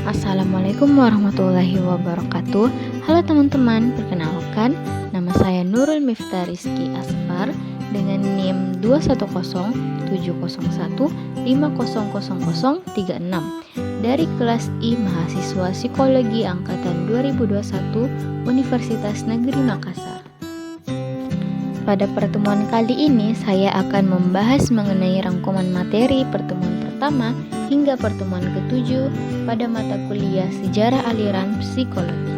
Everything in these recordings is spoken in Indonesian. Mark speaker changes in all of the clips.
Speaker 1: Assalamualaikum warahmatullahi wabarakatuh. Halo teman-teman, perkenalkan nama saya Nurul Miftah Rizky Asfar dengan NIM 21070150036 dari kelas I Mahasiswa Psikologi Angkatan 2021 Universitas Negeri Makassar. Pada pertemuan kali ini saya akan membahas mengenai rangkuman materi pertemuan pertama hingga pertemuan ke-7 pada mata kuliah Sejarah Aliran Psikologi.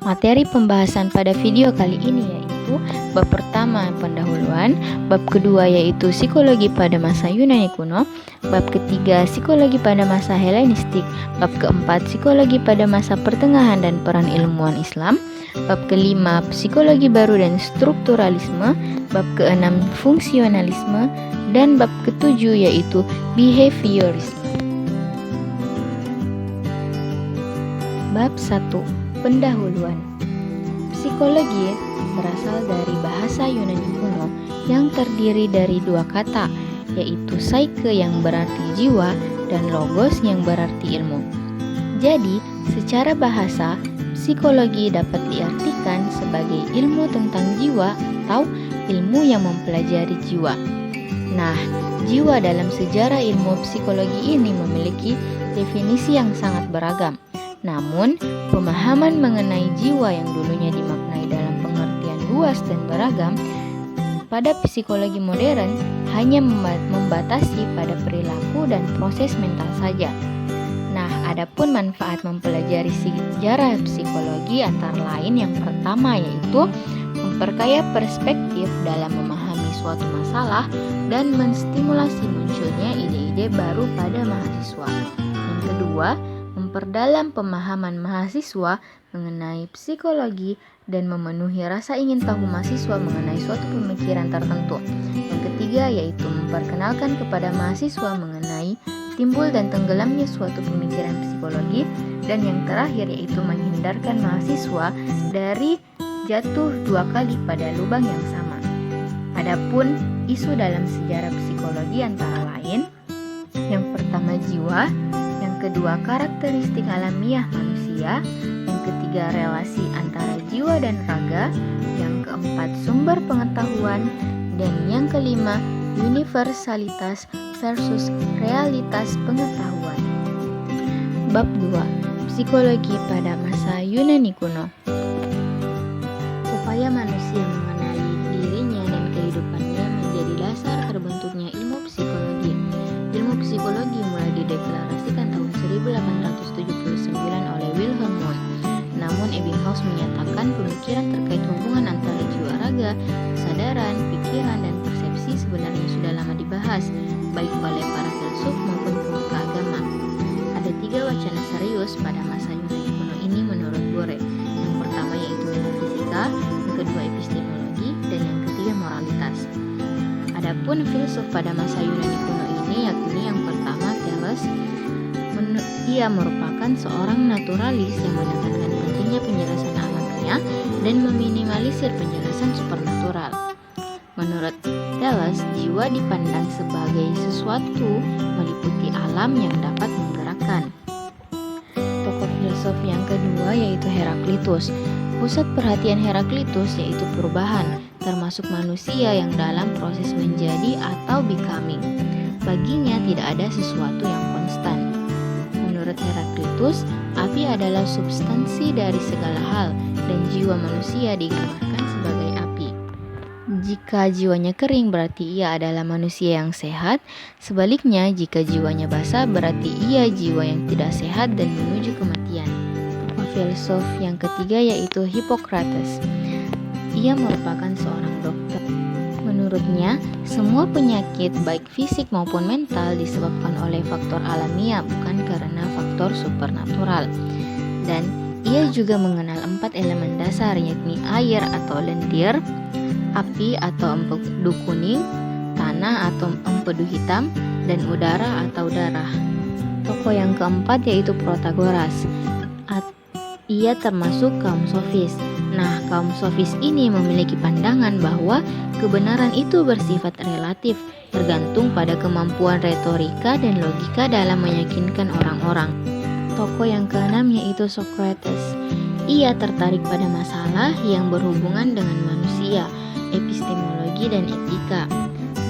Speaker 1: Materi pembahasan pada video kali ini yaitu bab pertama pendahuluan, bab kedua yaitu psikologi pada masa Yunani kuno, bab ketiga psikologi pada masa Helenistik, bab keempat psikologi pada masa pertengahan dan peran ilmuwan Islam, bab kelima psikologi baru dan strukturalisme, bab keenam fungsionalisme, dan bab ketujuh yaitu behaviorisme. Bab 1. Pendahuluan. Psikologi berasal dari bahasa Yunani kuno yang terdiri dari dua kata, yaitu psyche yang berarti jiwa dan logos yang berarti ilmu. Jadi, secara bahasa, psikologi dapat diartikan sebagai ilmu tentang jiwa atau ilmu yang mempelajari jiwa. Nah, jiwa dalam sejarah ilmu psikologi ini memiliki definisi yang sangat beragam. Namun, pemahaman mengenai jiwa yang dulunya dimaknai dalam pengertian luas dan beragam, pada psikologi modern hanya membatasi pada perilaku dan proses mental saja. Nah, adapun manfaat mempelajari sejarah psikologi antara lain yang pertama yaitu memperkaya perspektif dalam memahami suatu masalah dan menstimulasi munculnya ide-ide baru pada mahasiswa. Yang kedua, memperdalam pemahaman mahasiswa mengenai psikologi dan memenuhi rasa ingin tahu mahasiswa mengenai suatu pemikiran tertentu. Yang ketiga yaitu memperkenalkan kepada mahasiswa mengenai timbul dan tenggelamnya suatu pemikiran psikologi, dan yang terakhir yaitu menghindarkan mahasiswa dari jatuh dua kali pada lubang yang sama. Adapun isu dalam sejarah psikologi antara lain, yang pertama jiwa, yang kedua karakteristik alamiah manusia, yang ketiga relasi antara jiwa dan raga, yang keempat sumber pengetahuan, dan yang kelima universalitas versus realitas pengetahuan. Bab 2. Psikologi pada masa Yunani kuno. Upaya manusia mengenali dirinya dan kehidupannya menjadi dasar terbentuknya ilmu psikologi. Ilmu psikologi mulai dideklarasikan tahun 1879 oleh Wilhelm Wundt. Namun Ebbinghaus menyatakan pemikiran terkait hubungan antara jiwa raga, kesadaran, pikiran, dan persepsi sebenarnya sudah lama dibahas, baik oleh para filsuf maupun pemuka agama. Ada 3 wacana serius pada masa Yunani kuno ini menurut Bore. Yang pertama yaitu metafisika, yang kedua epistemologi, dan yang ketiga moralitas. Adapun filsuf pada masa Yunani kuno ini yakni yang pertama Thales. Ia merupakan seorang naturalis yang menekankan pentingnya penjelasan alamiah dan meminimalisir penjelasan supernatural. Menurut Thales, jiwa dipandang sebagai sesuatu meliputi alam yang dapat menggerakkan. Tokoh filsuf yang kedua yaitu Heraklitus. Pusat perhatian Heraklitus yaitu perubahan, termasuk manusia yang dalam proses menjadi atau becoming. Baginya tidak ada sesuatu yang konstan. Menurut Heraklitus, api adalah substansi dari segala hal dan jiwa manusia digambarkan sebagai api. Jika jiwanya kering berarti ia adalah manusia yang sehat, sebaliknya jika jiwanya basah berarti ia jiwa yang tidak sehat dan menuju kematian. Filsuf yang ketiga yaitu Hippocrates. Ia merupakan seorang dokter. Menurutnya, semua penyakit baik fisik maupun mental disebabkan oleh faktor alamiah bukan karena faktor supernatural. Dan ia juga mengenal 4 elemen dasar yakni air atau lendir, api atau empedu kuning, tanah atau empedu hitam, dan udara atau darah. Tokoh yang keempat yaitu Protagoras. Ia termasuk kaum sofis. Nah, kaum sofis ini memiliki pandangan bahwa kebenaran itu bersifat relatif, tergantung pada kemampuan retorika dan logika dalam meyakinkan orang-orang. tokoh yang keenam yaitu Socrates. Ia tertarik pada masalah yang berhubungan dengan manusia, epistemologi dan etika.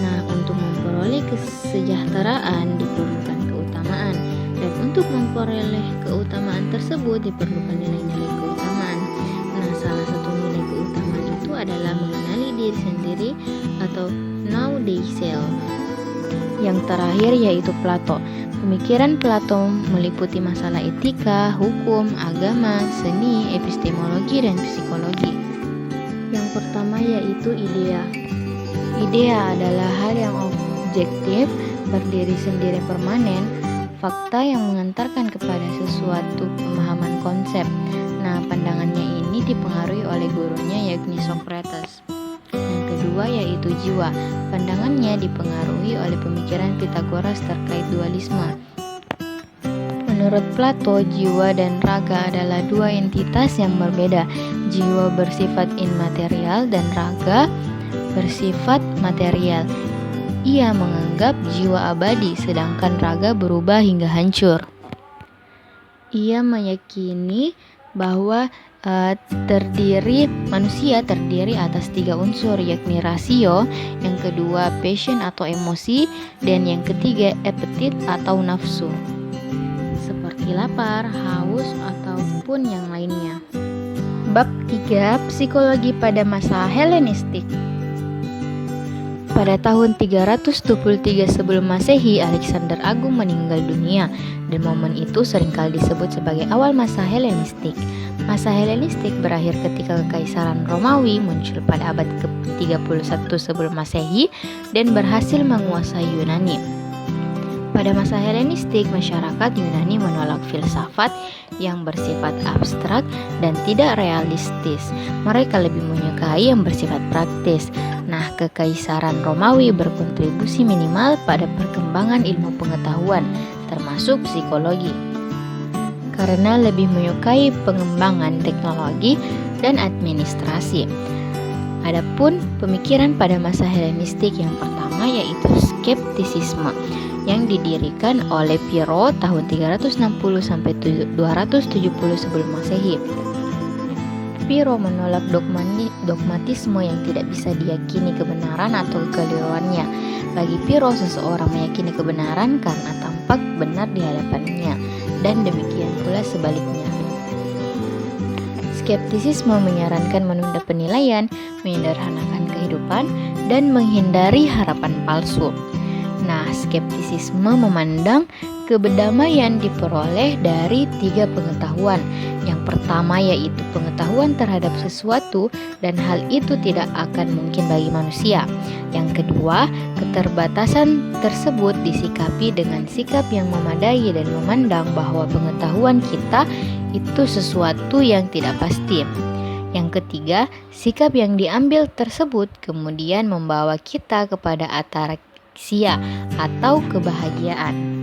Speaker 1: Nah, untuk memperoleh kesejahteraan diperlukan keutamaan, dan untuk memperoleh keutamaan tersebut diperlukan nilai-nilai keutamaan. Nah, salah satu nilai keutamaan itu adalah mengenali diri sendiri atau know thyself. Yang terakhir yaitu Plato. Pemikiran Plato meliputi masalah etika, hukum, agama, seni, epistemologi, dan psikologi. Yang pertama yaitu idea. Idea adalah hal yang objektif, berdiri sendiri permanen, fakta yang mengantarkan kepada sesuatu pemahaman konsep. Nah, pandangannya ini dipengaruhi oleh gurunya yakni Socrates. Yang kedua yaitu jiwa. Pandangannya dipengaruhi oleh pemikiran Pythagoras terkait dualisme. Menurut Plato, jiwa dan raga adalah dua entitas yang berbeda. Jiwa bersifat immaterial dan raga bersifat material. Ia menganggap jiwa abadi, sedangkan raga berubah hingga hancur. Ia meyakini bahwa manusia terdiri atas 3 unsur, yakni rasio, yang kedua passion atau emosi, dan yang ketiga appetite atau nafsu, seperti lapar, haus, ataupun yang lainnya. Bab 3. Psikologi pada masa Helenistik. Pada tahun 323 sebelum Masehi, Alexander Agung meninggal dunia, dan momen itu seringkali disebut sebagai awal masa Helenistik. Masa Helenistik berakhir ketika Kekaisaran Romawi muncul pada abad ke-31 sebelum Masehi dan berhasil menguasai Yunani. Pada masa Helenistik, masyarakat Yunani menolak filsafat yang bersifat abstrak dan tidak realistis. Mereka lebih menyukai yang bersifat praktis. Nah, Kekaisaran Romawi berkontribusi minimal pada perkembangan ilmu pengetahuan, termasuk psikologi, karena lebih menyukai pengembangan teknologi dan administrasi. Adapun pemikiran pada masa Helenistik yang pertama yaitu skeptisisme yang didirikan oleh Pyrrho tahun 360 sampai 270 sebelum Masehi. Pyrrho menolak dogmatisme yang tidak bisa diyakini kebenaran atau kekeliruannya. Bagi Pyrrho, seseorang meyakini kebenaran karena tampak benar di hadapannya, dan demikian pula sebaliknya. Skeptisisme menyarankan menunda penilaian, menyederhanakan kehidupan, dan menghindari harapan palsu. Nah, skeptisisme memandang kedamaian diperoleh dari 3 pengetahuan. Yang pertama yaitu pengetahuan terhadap sesuatu dan hal itu tidak akan mungkin bagi manusia. Yang kedua, keterbatasan tersebut disikapi dengan sikap yang memadai dan memandang bahwa pengetahuan kita itu sesuatu yang tidak pasti. Yang ketiga, sikap yang diambil tersebut kemudian membawa kita kepada ataraksia atau kebahagiaan.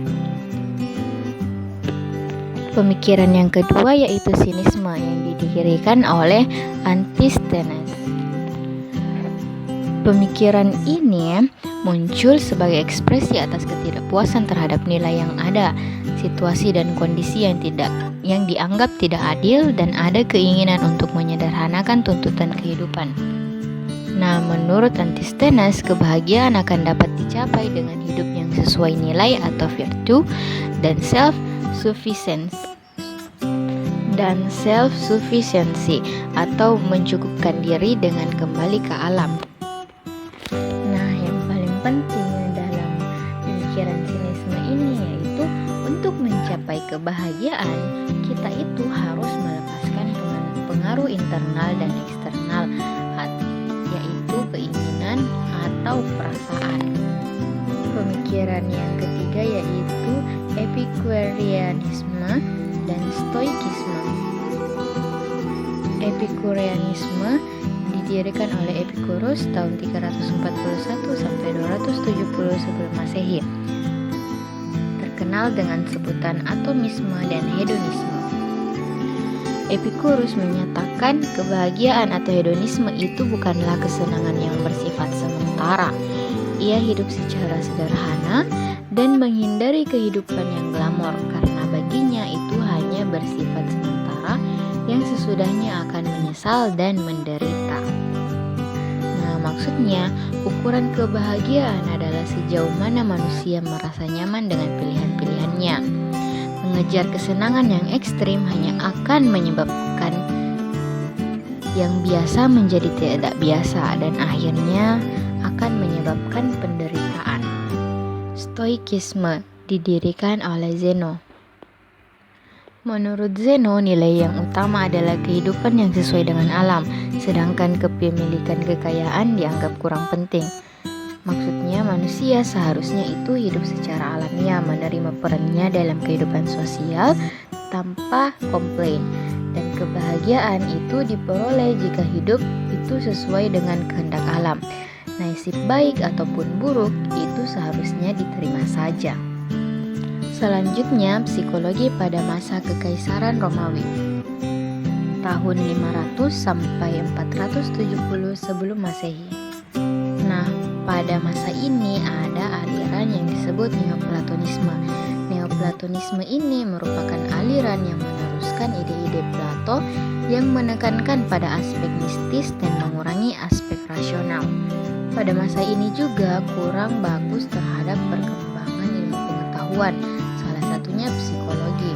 Speaker 1: Pemikiran yang kedua yaitu sinisme yang didirikan oleh Antisthenes. Pemikiran ini muncul sebagai ekspresi atas ketidakpuasan terhadap nilai yang ada, situasi dan kondisi yang dianggap tidak adil, dan ada keinginan untuk menyederhanakan tuntutan kehidupan. Nah, menurut Antisthenes, kebahagiaan akan dapat dicapai dengan hidup yang sesuai nilai atau virtue dan self-sufficiency atau mencukupkan diri dengan kembali ke alam. Nah, yang paling penting dalam pemikiran sinisme ini yaitu untuk mencapai kebahagiaan, kita itu harus melepaskan pengaruh internal dan eksternal, yaitu keinginan atau perasaan. Pemikiran yang ketiga yaitu Epicureanisme dan Stoikisme. Epicureanisme didirikan oleh Epicurus tahun 341 sampai 270 sebelum Masehi. Terkenal dengan sebutan atomisme dan hedonisme. Epicurus menyatakan kebahagiaan atau hedonisme itu bukanlah kesenangan yang bersifat sementara. Ia hidup secara sederhana dan menghindari kehidupan yang glamor karena baginya itu hanya menyesal dan menderita. Nah, maksudnya ukuran kebahagiaan adalah sejauh mana manusia merasa nyaman dengan pilihan-pilihannya. Mengejar kesenangan yang ekstrim hanya akan menyebabkan yang biasa menjadi tidak biasa dan akhirnya akan menyebabkan penderitaan. Stoikisme didirikan oleh Zeno. Menurut Zeno, nilai yang utama adalah kehidupan yang sesuai dengan alam, sedangkan kepemilikan kekayaan dianggap kurang penting. Maksudnya manusia seharusnya itu hidup secara alamiah, menerima perannya dalam kehidupan sosial tanpa komplain. Dan kebahagiaan itu diperoleh jika hidup itu sesuai dengan kehendak alam. Nasib baik ataupun buruk itu seharusnya diterima saja. Selanjutnya, psikologi pada masa Kekaisaran Romawi. Tahun 500 sampai 470 sebelum Masehi. Nah, pada masa ini ada aliran yang disebut Neoplatonisme. Neoplatonisme ini merupakan aliran yang meneruskan ide-ide Plato yang menekankan pada aspek mistis dan mengurangi aspek rasional. Pada masa ini juga kurang bagus terhadap perkembangan ilmu pengetahuan, salah satunya psikologi.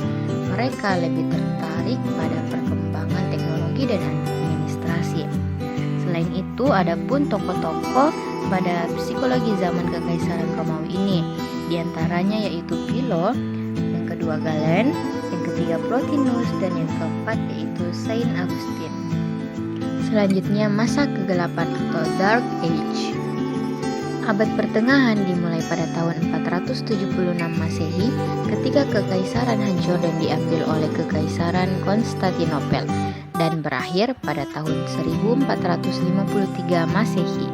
Speaker 1: Mereka lebih tertarik pada perkembangan teknologi dan administrasi. Selain itu, ada pun tokoh-tokoh pada psikologi zaman Kekaisaran Romawi ini. Di antaranya yaitu Philo, yang kedua Galen, yang ketiga Plotinus, dan yang keempat yaitu Saint Augustine. Selanjutnya, masa kegelapan atau Dark Age. Abad pertengahan dimulai pada tahun 476 Masehi ketika kekaisaran hancur dan diambil oleh Kekaisaran Konstantinopel dan berakhir pada tahun 1453 Masehi.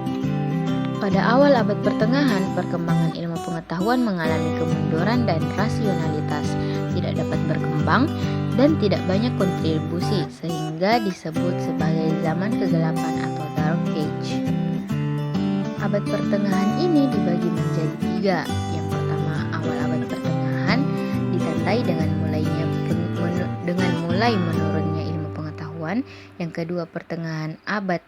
Speaker 1: Pada awal abad pertengahan, perkembangan ilmu pengetahuan mengalami kemunduran dan rasionalitas tidak dapat berkembang dan tidak banyak kontribusi sehingga disebut sebagai zaman kegelapan atau Dark Age. Abad pertengahan ini dibagi menjadi 3. Yang pertama, awal abad pertengahan ditandai dengan mulai menurunnya ilmu pengetahuan. Yang kedua, pertengahan abad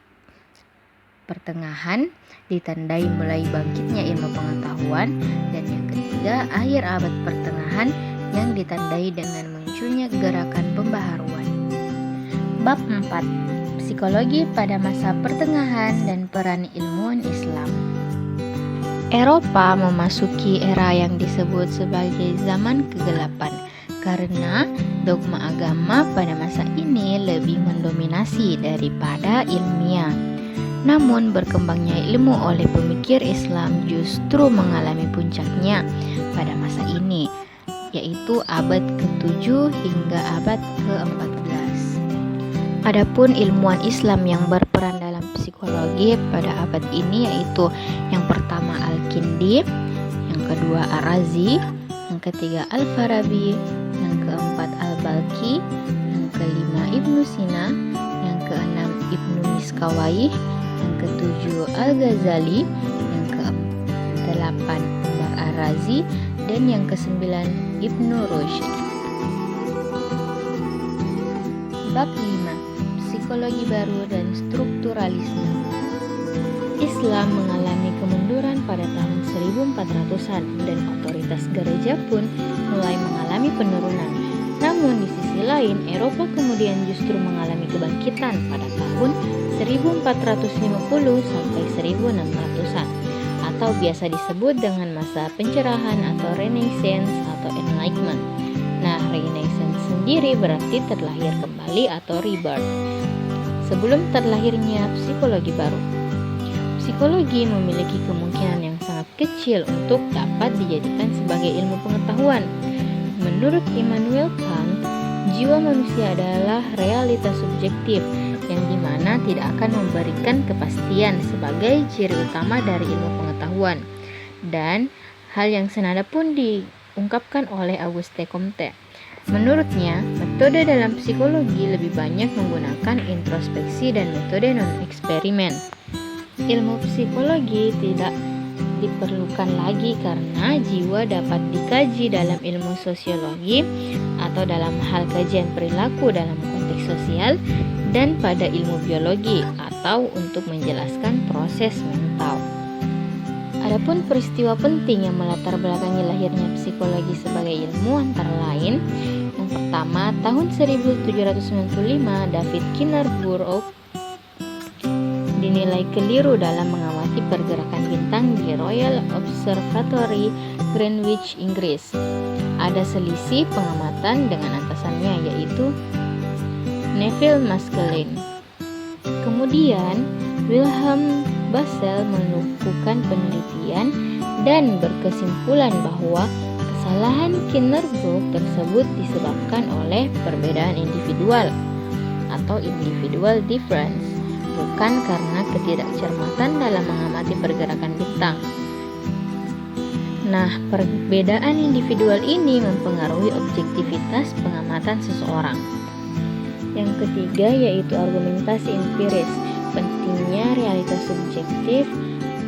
Speaker 1: pertengahan ditandai mulai bangkitnya ilmu pengetahuan, dan yang ketiga, akhir abad pertengahan yang ditandai dengan munculnya gerakan pembaharuan. Bab 4. Psikologi pada masa pertengahan dan peran ilmuwan Islam. Eropa memasuki era yang disebut sebagai zaman kegelapan karena dogma agama pada masa ini lebih mendominasi daripada ilmiah. Namun berkembangnya ilmu oleh pemikir Islam justru mengalami puncaknya pada masa ini, yaitu abad ke-7 hingga abad ke-14. Adapun ilmuwan Islam yang berperan dalam psikologi pada abad ini yaitu yang pertama Al-Kindi, yang kedua Ar-Razi, yang ketiga Al-Farabi, yang keempat Al-Balkhi, yang kelima Ibnu Sina, yang keenam Ibnu Miskawayh, yang ketujuh Al-Ghazali, yang ke-8 Umar Ar-Razi, dan yang ke-9 Ibnu Rushd. Bab 5. Psikologi baru dan strukturalisme. Islam mengalami kemunduran pada tahun 1400-an dan otoritas gereja pun mulai mengalami penurunan. Namun di sisi lain, Eropa kemudian justru mengalami kebangkitan pada tahun 1450 sampai 1600-an atau biasa disebut dengan masa pencerahan atau Renaissance atau Enlightenment. Nah, Renaissance sendiri berarti terlahir kembali atau rebirth. Sebelum terlahirnya psikologi baru. Psikologi memiliki kemungkinan yang sangat kecil untuk dapat dijadikan sebagai ilmu pengetahuan. Menurut Immanuel Kant, jiwa manusia adalah realitas subjektif yang dimana tidak akan memberikan kepastian sebagai ciri utama dari ilmu pengetahuan. Dan hal yang senada pun diungkapkan oleh Auguste Comte. Menurutnya, metode dalam psikologi lebih banyak menggunakan introspeksi dan metode non-eksperimen. Ilmu psikologi tidak diperlukan lagi karena jiwa dapat dikaji dalam ilmu sosiologi atau dalam hal kajian perilaku dalam konteks sosial dan pada ilmu biologi atau untuk menjelaskan proses mental. Adapun peristiwa penting yang melatar belakangi lahirnya psikologi sebagai ilmu antara lain: yang pertama, tahun 1795 David Kinnerbrook dinilai keliru dalam mengamati pergerakan bintang di Royal Observatory, Greenwich, Inggris. Ada selisih pengamatan dengan atasannya, yaitu Neville Maskelyne. Kemudian, Wilhelm Basel melakukan penelitian dan berkesimpulan bahwa kesalahan Kinnerbrook tersebut disebabkan oleh perbedaan individual atau individual difference, bukan karena ketidakcermatan dalam mengamati pergerakan bintang. Nah, perbedaan individual ini mempengaruhi objektivitas pengamatan seseorang. Yang ketiga yaitu argumentasi empiris, pentingnya realitas subjektif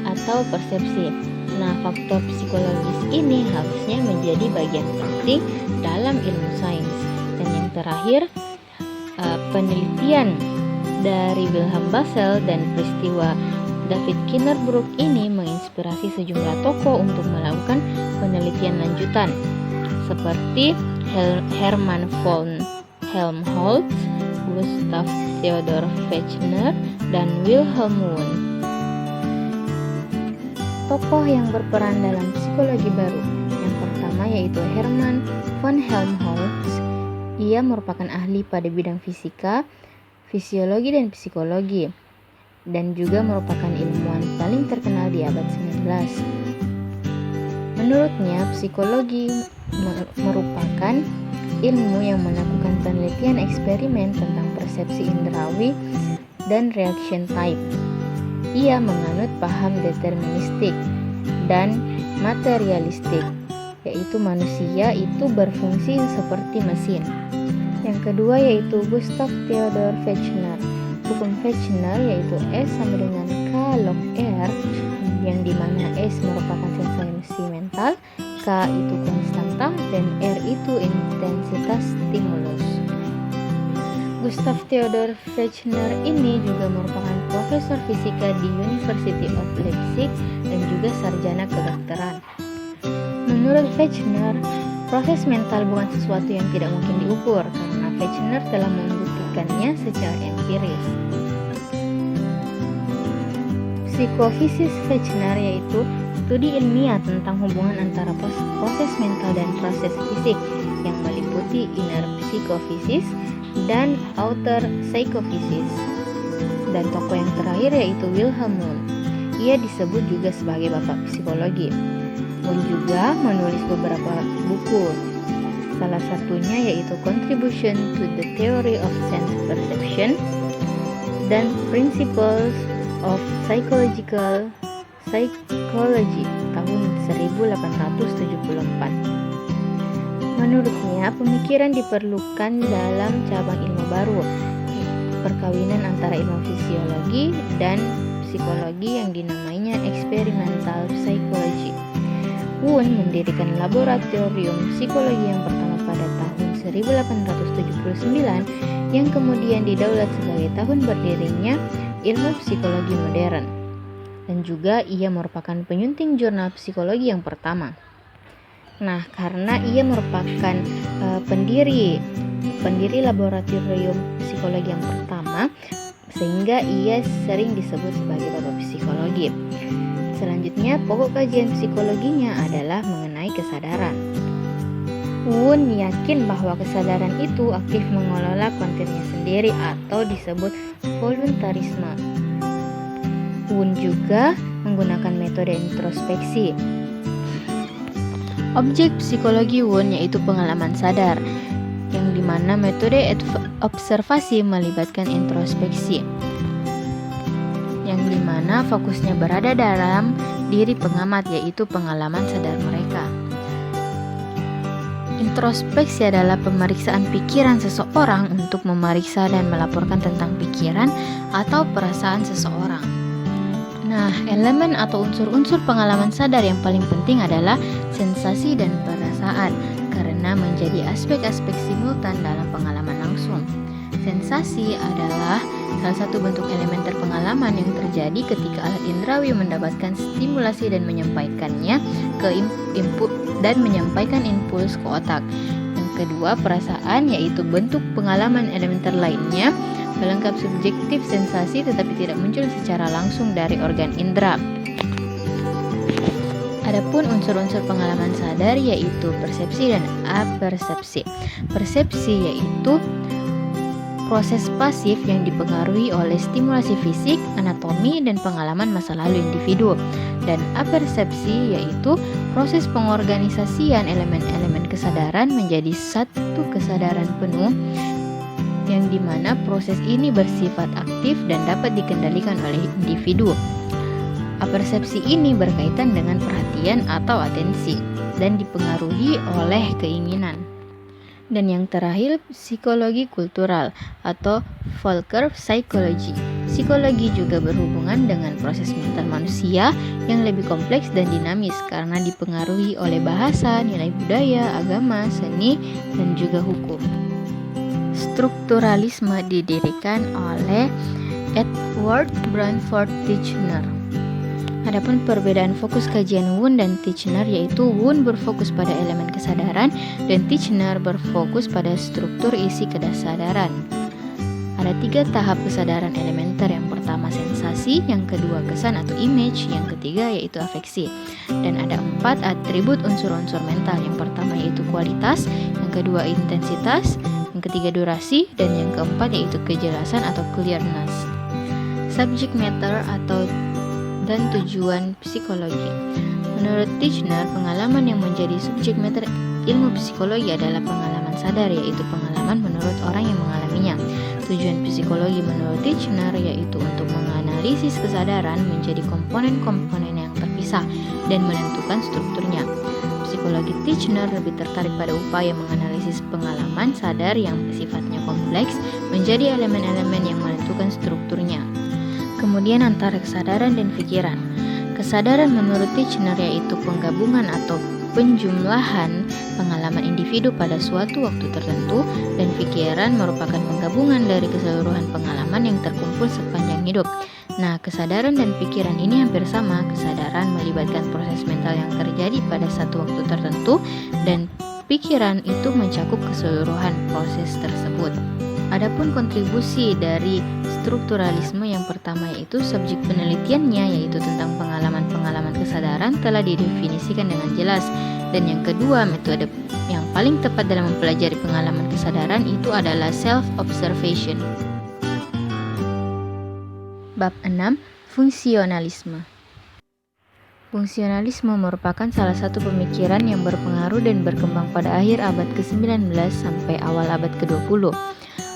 Speaker 1: atau persepsi. Nah, faktor psikologis ini harusnya menjadi bagian penting dalam ilmu sains. Dan yang terakhir, penelitian dari Wilhelm Basel dan peristiwa David Kinnerbrook ini menginspirasi sejumlah tokoh untuk melakukan penelitian lanjutan, seperti Hermann von Helmholtz, Gustav Theodor Fechner, dan Wilhelm Wundt. Tokoh yang berperan dalam psikologi baru, yang pertama yaitu Hermann von Helmholtz. Ia merupakan ahli pada bidang fisika, fisiologi, dan psikologi, dan juga merupakan ilmuwan paling terkenal di abad 19. Menurutnya, psikologi merupakan ilmu yang melakukan penelitian eksperimen tentang persepsi indrawi dan reaction type. Ia menganut paham deterministik dan materialistik, yaitu manusia itu berfungsi seperti mesin. Yang kedua yaitu Gustav Theodor Fechner. Hukum Fechner yaitu S sama dengan K log R, yang dimana S merupakan sensasi mental, K itu konstanta, dan R itu intensitas stimulus. Gustav Theodor Fechner ini juga merupakan profesor fisika di University of Leipzig dan juga sarjana kedokteran. Menurut Fechner, proses mental bukan sesuatu yang tidak mungkin diukur karena Fechner telah membuktikannya secara empiris. Psikofisis Fechner yaitu studi ilmiah tentang hubungan antara proses mental dan proses fisik yang meliputi inner psikofisis dan outer psychofisis. Dan tokoh yang terakhir yaitu Wilhelm Wundt. Ia disebut juga sebagai bapak psikologi. Wundt juga menulis beberapa buku. Salah satunya yaitu Contribution to the Theory of Sense Perception dan Principles of Psychology tahun 1874. Menurutnya, pemikiran diperlukan dalam cabang ilmu baru, perkawinan antara ilmu fisiologi dan psikologi yang dinamainya experimental psychology. Wundt mendirikan laboratorium psikologi yang pertama pada tahun 1879 yang kemudian didaulat sebagai tahun berdirinya ilmu psikologi modern. Dan juga ia merupakan penyunting jurnal psikologi yang pertama. Nah, karena ia merupakan pendiri laboratorium psikologi yang pertama, sehingga ia sering disebut sebagai bapak psikologi. Selanjutnya, pokok kajian psikologinya adalah mengenai kesadaran. Wundt yakin bahwa kesadaran itu aktif mengelola kontennya sendiri atau disebut voluntarisme. Wundt juga menggunakan metode introspeksi. Objek psikologi Wundt yaitu pengalaman sadar, yang dimana metode observasi melibatkan introspeksi, yang dimana fokusnya berada dalam diri pengamat yaitu pengalaman sadar mereka. Introspeksi adalah pemeriksaan pikiran seseorang untuk memeriksa dan melaporkan tentang pikiran atau perasaan seseorang. Nah, elemen atau unsur-unsur pengalaman sadar yang paling penting adalah sensasi dan perasaan, karena menjadi aspek-aspek simultan dalam pengalaman langsung. Sensasi adalah salah satu bentuk elementer pengalaman yang terjadi ketika alat indrawi mendapatkan stimulasi dan menyampaikannya ke input dan menyampaikan impuls ke otak. Yang kedua, perasaan, yaitu bentuk pengalaman elementer lainnya, pelengkap subjektif sensasi tetapi tidak muncul secara langsung dari organ indera. Adapun unsur-unsur pengalaman sadar yaitu persepsi dan apersepsi. Persepsi yaitu proses pasif yang dipengaruhi oleh stimulasi fisik, anatomi, dan pengalaman masa lalu individu. Dan apersepsi yaitu proses pengorganisasian elemen-elemen kesadaran menjadi satu kesadaran penuh, yang dimana proses ini bersifat aktif dan dapat dikendalikan oleh individu. Apersepsi ini berkaitan dengan perhatian atau atensi dan dipengaruhi oleh keinginan. Dan yang terakhir, psikologi kultural atau Volcker Psychology. Psikologi juga berhubungan dengan proses mental manusia yang lebih kompleks dan dinamis karena dipengaruhi oleh bahasa, nilai budaya, agama, seni, dan juga hukum. Strukturalisme didirikan oleh Edward Branford Titchener. Adapun perbedaan fokus kajian Wundt dan Titchener yaitu Wundt berfokus pada elemen kesadaran dan Titchener berfokus pada struktur isi kesadaran. Ada 3 tahap kesadaran elementer, yang pertama sensasi, yang kedua kesan atau image, yang ketiga yaitu afeksi. Dan ada 4 atribut unsur-unsur mental, yang pertama yaitu kualitas, yang kedua intensitas, yang ketiga durasi, dan yang keempat yaitu kejelasan atau clearness. Subject matter dan tujuan psikologi. Menurut Titchener, pengalaman yang menjadi subject matter ilmu psikologi adalah pengalaman sadar, yaitu pengalaman menurut orang yang mengalaminya. Tujuan psikologi menurut Titchener yaitu untuk menganalisis kesadaran menjadi komponen-komponen yang terpisah dan menentukan strukturnya. Psikologi Titchener lebih tertarik pada upaya menganalisis pengalaman sadar yang sifatnya kompleks menjadi elemen-elemen yang menentukan strukturnya. Kemudian antara kesadaran dan pikiran. Kesadaran menurut Titchener yaitu penggabungan atau penjumlahan pengalaman individu pada suatu waktu tertentu, dan pikiran merupakan penggabungan dari keseluruhan pengalaman yang terkumpul sepanjang hidup. Nah, kesadaran dan pikiran ini hampir sama. Kesadaran melibatkan proses mental yang terjadi pada satu waktu tertentu, dan pikiran itu mencakup keseluruhan proses tersebut. Adapun kontribusi dari strukturalisme, yang pertama yaitu subjek penelitiannya yaitu tentang pengalaman-pengalaman kesadaran telah didefinisikan dengan jelas, dan yang kedua metode yang paling tepat dalam mempelajari pengalaman kesadaran itu adalah self-observation. Bab 6. Fungsionalisme. Fungsionalisme merupakan salah satu pemikiran yang berpengaruh dan berkembang pada akhir abad ke-19 sampai awal abad ke-20.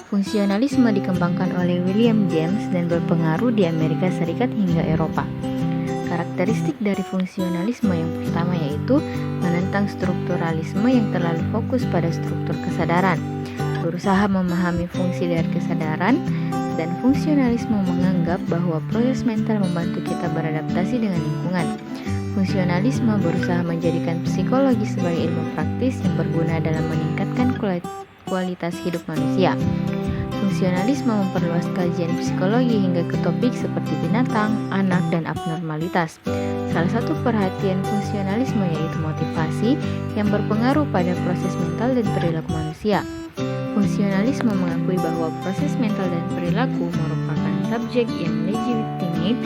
Speaker 1: Fungsionalisme dikembangkan oleh William James dan berpengaruh di Amerika Serikat hingga Eropa. Karakteristik dari fungsionalisme yang pertama yaitu menentang strukturalisme yang terlalu fokus pada struktur kesadaran, berusaha memahami fungsi dari kesadaran, dan fungsionalisme menganggap bahwa proses mental membantu kita beradaptasi dengan lingkungan. Fungsionalisme berusaha menjadikan psikologi sebagai ilmu praktis yang berguna dalam meningkatkan kualitas hidup manusia. Fungsionalisme memperluas kajian psikologi hingga ke topik seperti binatang, anak, dan abnormalitas. Salah satu perhatian fungsionalisme yaitu motivasi yang berpengaruh pada proses mental dan perilaku manusia. Fungsionalisme mengakui bahwa proses mental dan perilaku merupakan subjek yang legitimate,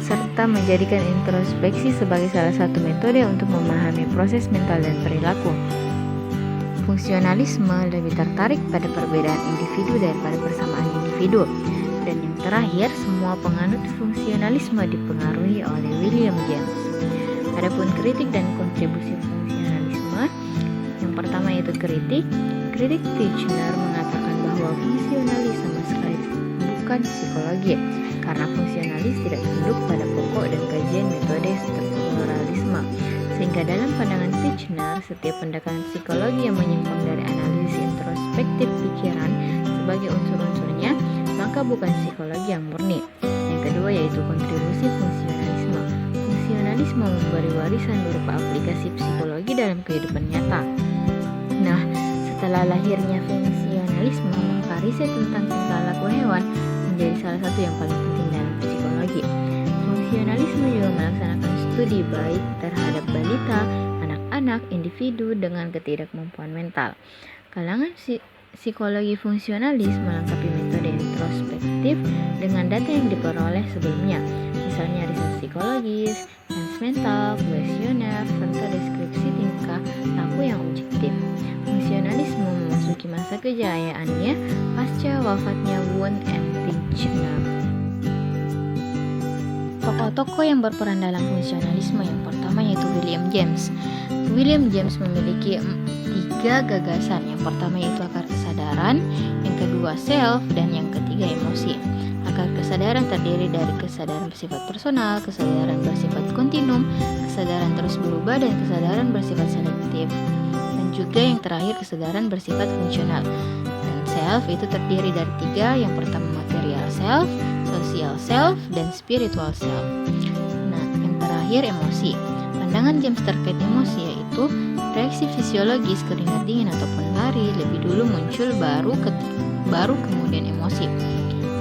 Speaker 1: serta menjadikan introspeksi sebagai salah satu metode untuk memahami proses mental dan perilaku. Fungsionalisme lebih tertarik pada perbedaan individu daripada persamaan individu. Dan yang terakhir, semua penganut fungsionalisme dipengaruhi oleh William James. Adapun kritik dan kontribusi fungsionalisme, yang pertama yaitu kritik. Kritik Titchener mengatakan bahwa fungsionalis sama sekali bukan psikologi, karena fungsionalis tidak tunduk pada pokok dan kajian metode strukturalisme. Sehingga dalam pandangan Titchener, setiap pendekatan psikologi yang menyimpang dari analisis introspektif pikiran sebagai unsur-unsurnya, maka bukan psikologi yang murni. Yang kedua yaitu kontribusi fungsionalisme. Fungsionalisme memberi warisan berupa aplikasi psikologi dalam kehidupan nyata. Nah, setelah lahirnya fungsionalisme, maka riset tentang tingkah laku hewan menjadi salah satu yang paling penting dalam psikologi. Fungsionalisme juga melaksanakan studi baik terhadap balita, anak-anak, individu dengan ketidakmampuan mental. Kalangan psikologi fungsionalis melengkapi metode introspektif dengan data yang diperoleh sebelumnya, misalnya riset psikologis, tes mental, kuesioner, serta deskripsi tingkah laku yang objektif. Fungsionalisme memasuki masa kejayaannya pasca wafatnya Wundt and Titchener. Tokoh-tokoh yang berperan dalam fungsionalisme yang pertama yaitu William James. William James memiliki 3 gagasan. Yang pertama yaitu akar kesadaran, yang kedua self, dan yang ketiga emosi. Akar kesadaran terdiri dari kesadaran bersifat personal, kesadaran bersifat kontinum, kesadaran terus berubah, dan kesadaran bersifat selektif. Dan juga yang terakhir kesadaran bersifat fungsional. Dan self itu terdiri dari 3, yang pertama material self, social self, dan spiritual self. Nah, yang terakhir emosi. Pandangan James terkait emosi yaitu reaksi fisiologis keringat dingin ataupun lari lebih dulu muncul baru kemudian emosi.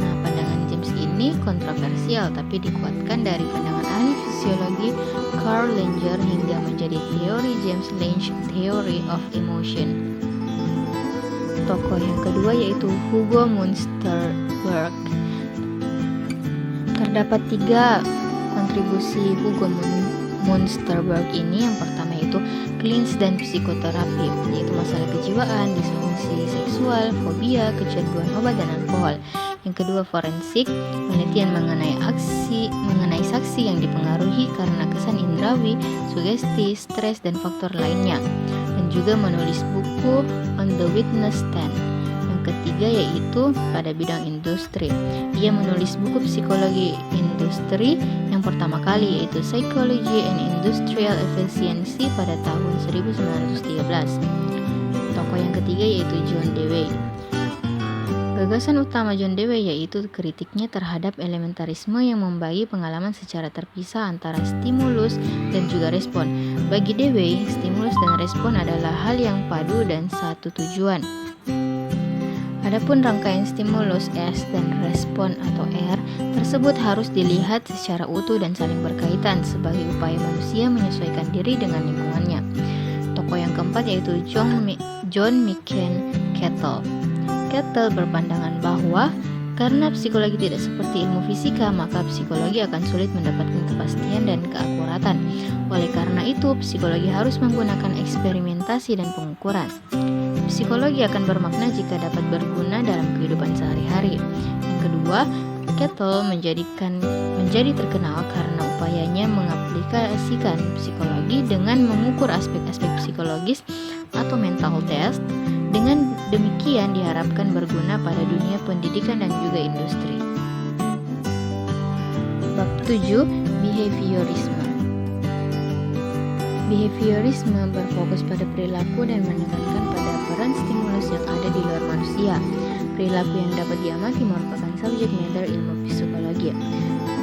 Speaker 1: Nah, pandangan James ini kontroversial tapi dikuatkan dari pandangan ahli fisiologi Carl Langer hingga menjadi teori James Lange Theory of Emotion. Tokoh yang kedua yaitu Hugo Münsterberg. Terdapat 3 kontribusi Hugo Münsterberg ini. Yang pertama yaitu klinis dan psikoterapi, yaitu masalah kejiwaan, disfungsi seksual, fobia, kecanduan obat dan alkohol. Yang kedua forensik, penelitian mengenai saksi yang dipengaruhi karena kesan indrawi, sugesti, stres dan faktor lainnya. Dan juga menulis buku On the Witness Stand. Ketiga yaitu pada bidang industri. Ia menulis buku psikologi industri yang pertama kali yaitu Psychology and Industrial Efficiency pada tahun 1913. Tokoh yang ketiga yaitu John Dewey. Gagasan utama John Dewey yaitu kritiknya terhadap elementarisme yang membagi pengalaman secara terpisah antara stimulus dan juga respon. Bagi Dewey, stimulus dan respon adalah hal yang padu dan satu tujuan. Adapun rangkaian stimulus S dan respon atau R tersebut harus dilihat secara utuh dan saling berkaitan sebagai upaya manusia menyesuaikan diri dengan lingkungannya. Tokoh yang keempat yaitu John Micken Cattell. Cattell berpandangan bahwa karena psikologi tidak seperti ilmu fisika, maka psikologi akan sulit mendapatkan kepastian dan keakuratan. Oleh karena itu, psikologi harus menggunakan eksperimentasi dan pengukuran. Psikologi akan bermakna jika dapat berguna dalam kehidupan sehari-hari. Yang kedua, Cattell menjadi terkenal karena upayanya mengaplikasikan psikologi dengan mengukur aspek-aspek psikologis atau mental test. Dengan demikian diharapkan berguna pada dunia pendidikan dan juga industri. Bab 7. Behaviorisme. Behaviorisme berfokus pada perilaku dan menekankan pada peran stimulus yang ada di luar manusia. Perilaku yang dapat diamati merupakan subjek matter ilmu psikologi,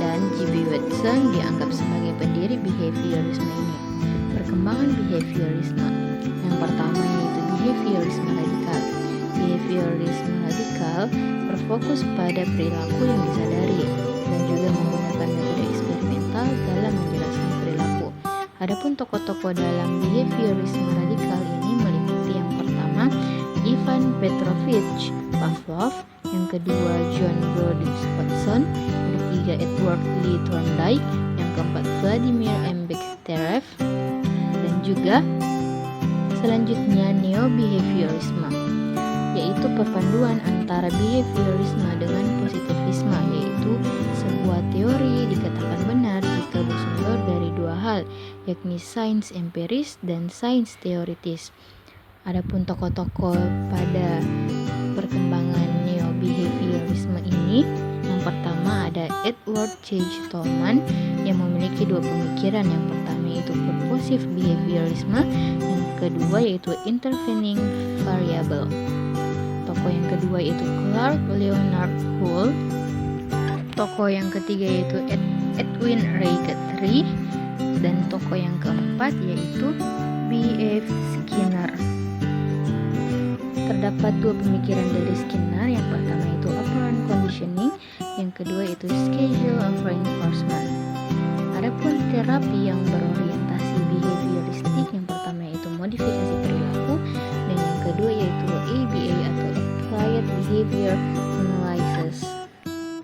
Speaker 1: dan G.B. Watson dianggap sebagai pendiri behaviorisme ini. Perkembangan behaviorisme yang pertama yaitu behaviorisme radikal. Behaviorisme radikal berfokus pada perilaku yang disadari dan juga menggunakan metode eksperimental dalam menjelaskan perilaku. Adapun tokoh-tokoh dalam behaviorisme radikal ini meliputi yang pertama Ivan Petrovich Pavlov, yang kedua John Brodus Watson, yang ketiga Edward Lee Thorndike, yang keempat Vladimir M. Bekhterev, dan juga selanjutnya neo-behaviorisme, yaitu perpaduan antara behaviorisme dengan positivisme, yaitu sebuah teori dikatakan benar jika bersumber dari 2 hal, yakni sains empiris dan sains teoritis. Adapun tokoh-tokoh pada perkembangan neo-behaviorisme ini, yang pertama ada Edward J. Tolman yang memiliki 2 pemikiran. Yang pertama yaitu purposive behaviorisme, yang kedua yaitu intervening variable. Tokoh yang kedua yaitu Clark Leonard Hull. Tokoh yang ketiga yaitu Edwin Ray Guthrie. Dan tokoh yang keempat yaitu B.F. Skinner. Terdapat dua pemikiran dari Skinner, yang pertama itu operant conditioning, yang kedua itu schedule of reinforcement. Adapun terapi yang berorientasi behavioristik, yang pertama itu modifikasi perilaku, dan yang kedua yaitu ABA atau Applied Behavior Analysis.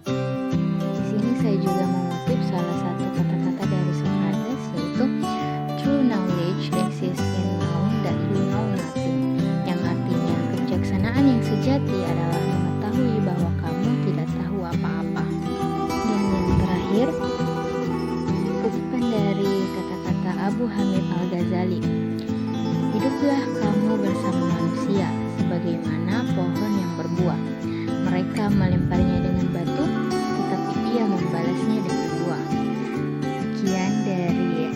Speaker 1: Di sini saya juga mengutip salah satu kata-kata dari Socrates, yaitu true knowledge exists in knowing that you know nothing, yang artinya kebijaksanaan yang sejati adalah mengetahui bahwa kamu tidak tahu apa-apa. Dan yang terakhir, kutipan dari kata-kata Abu Hamid Al-Ghazali, hiduplah kamu bersama manusia sebagaimana pohon yang berbuah. Mereka melemparnya dengan batu, tetapi ia membalasnya dengan buah. Sekian dari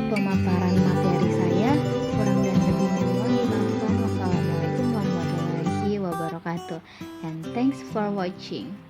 Speaker 1: pemaparan materi saya. Kurang dan lebihnya mohon dimaafkan. Wassalamualaikum warahmatullahi wabarakatuh. And thanks for watching.